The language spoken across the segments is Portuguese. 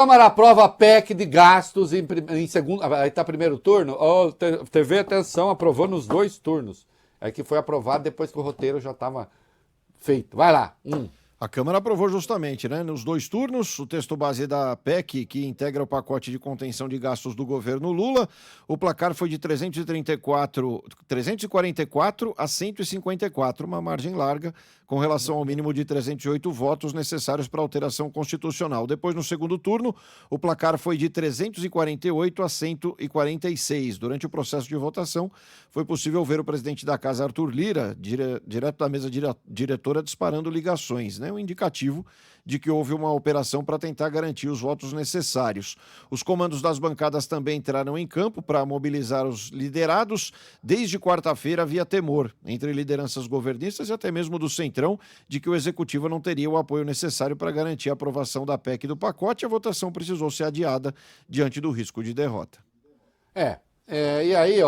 Câmara aprova a PEC de gastos em segundo. Aí está primeiro turno. Oh, TV, atenção, aprovou nos 2 turnos. É que foi aprovado depois que o roteiro já estava feito. Vai lá. A Câmara aprovou justamente, né, nos 2 turnos, o texto base da PEC, que integra o pacote de contenção de gastos do governo Lula. O placar foi de 344 a 154, uma margem larga, com relação ao mínimo de 308 votos necessários para alteração constitucional. Depois, no segundo turno, o placar foi de 348 a 146. Durante o processo de votação, foi possível ver o presidente da Casa, Arthur Lira, direto da mesa diretora, disparando ligações, né? Um indicativo de que houve uma operação para tentar garantir os votos necessários. Os comandos das bancadas também entraram em campo para mobilizar os liderados. Desde quarta-feira havia temor entre lideranças governistas e até mesmo do Centrão de que o Executivo não teria o apoio necessário para garantir a aprovação da PEC do pacote. A votação precisou ser adiada diante do risco de derrota. E aí,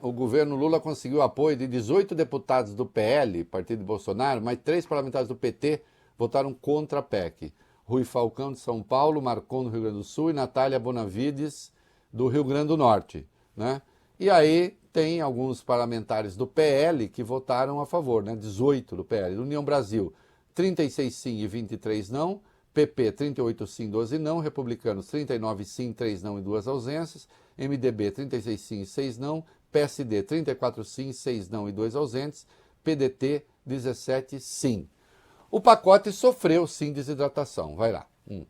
o governo Lula conseguiu o apoio de 18 deputados do PL, partido de Bolsonaro, mas 3 parlamentares do PT votaram contra a PEC. Rui Falcão, de São Paulo, Marcon, do Rio Grande do Sul, e Natália Bonavides, do Rio Grande do Norte, né? E aí tem alguns parlamentares do PL que votaram a favor, né? 18 do PL. União Brasil, 36 sim e 23 não. PP, 38 sim, 12 não. Republicanos, 39 sim, 3 não e 2 ausências. MDB, 36 sim e 6 não. PSD, 34 sim, 6 não e 2 ausentes. PDT, 17 sim. O pacote sofreu sim desidratação. Vai lá.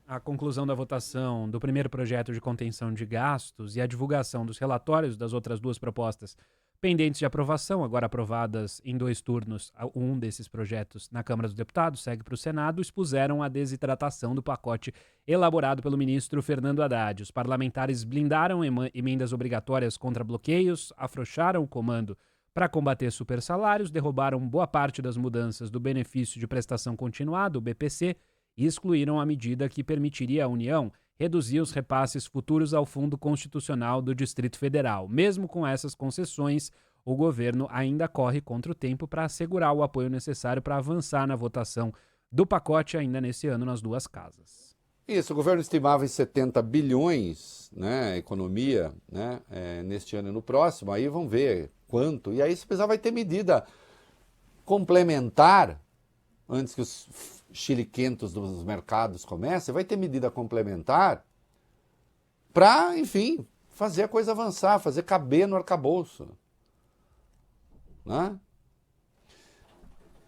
A conclusão da votação do primeiro projeto de contenção de gastos e a divulgação dos relatórios das outras 2 propostas pendentes de aprovação, agora aprovadas em 2 turnos, um desses projetos na Câmara dos Deputados, segue para o Senado, expuseram a desidratação do pacote elaborado pelo ministro Fernando Haddad. Os parlamentares blindaram emendas obrigatórias contra bloqueios, afrouxaram o comando para combater supersalários, derrubaram boa parte das mudanças do benefício de prestação continuada, o BPC, e excluíram a medida que permitiria à União reduzir os repasses futuros ao Fundo Constitucional do Distrito Federal. Mesmo com essas concessões, o governo ainda corre contra o tempo para assegurar o apoio necessário para avançar na votação do pacote ainda nesse ano nas 2 casas. Isso, o governo estimava em 70 bilhões, né, economia, né, neste ano e no próximo, aí vamos ver quanto. E aí se precisar vai ter medida complementar, antes que os chiliquentos dos mercados comecem, vai ter medida complementar para, enfim, fazer a coisa avançar, fazer caber no arcabouço, né?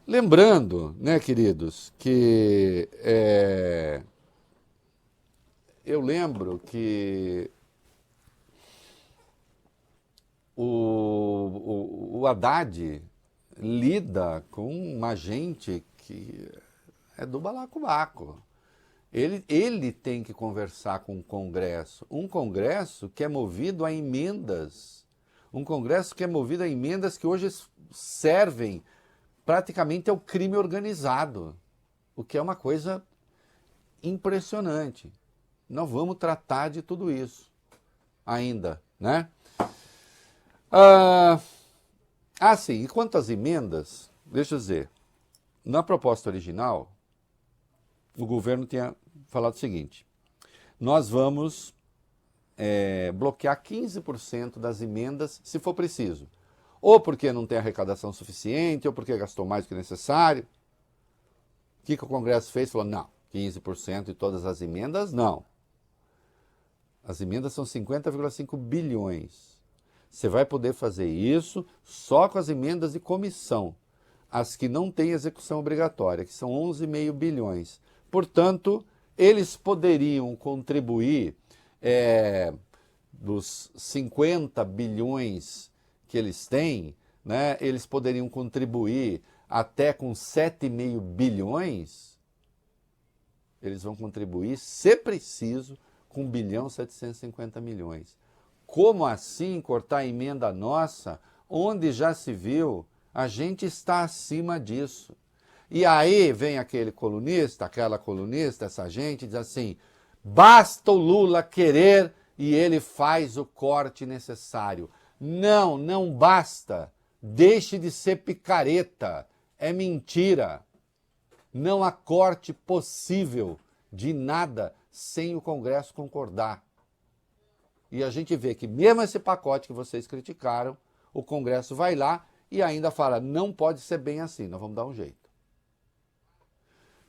Lembrando, né, queridos, que eu lembro que o Haddad lida com uma gente que é do balacobaco. Ele tem que conversar com o Congresso. Um Congresso que é movido a emendas. Um Congresso que é movido a emendas que hoje servem praticamente ao crime organizado. O que é uma coisa impressionante. Nós vamos tratar de tudo isso ainda, né? Sim, e quanto às emendas, deixa eu dizer, na proposta original, o governo tinha falado o seguinte: nós vamos bloquear 15% das emendas, se for preciso. Ou porque não tem arrecadação suficiente, ou porque gastou mais do que necessário. O que o Congresso fez? Falou, não, 15% de todas as emendas, não. As emendas são 50,5 bilhões. Você vai poder fazer isso só com as emendas de comissão. As que não têm execução obrigatória, que são 11,5 bilhões. Portanto, eles poderiam contribuir dos 50 bilhões que eles têm, né, eles poderiam contribuir até com 7,5 bilhões, eles vão contribuir, se preciso, com 1,750 bilhões. Como assim cortar a emenda nossa, onde já se viu? A gente está acima disso. E aí vem aquele colunista, aquela colunista, essa gente, diz assim, basta o Lula querer e ele faz o corte necessário. Não, não basta. Deixe de ser picareta. É mentira. Não há corte possível de nada sem o Congresso concordar. E a gente vê que mesmo esse pacote que vocês criticaram, o Congresso vai lá e ainda fala, não pode ser bem assim, nós vamos dar um jeito.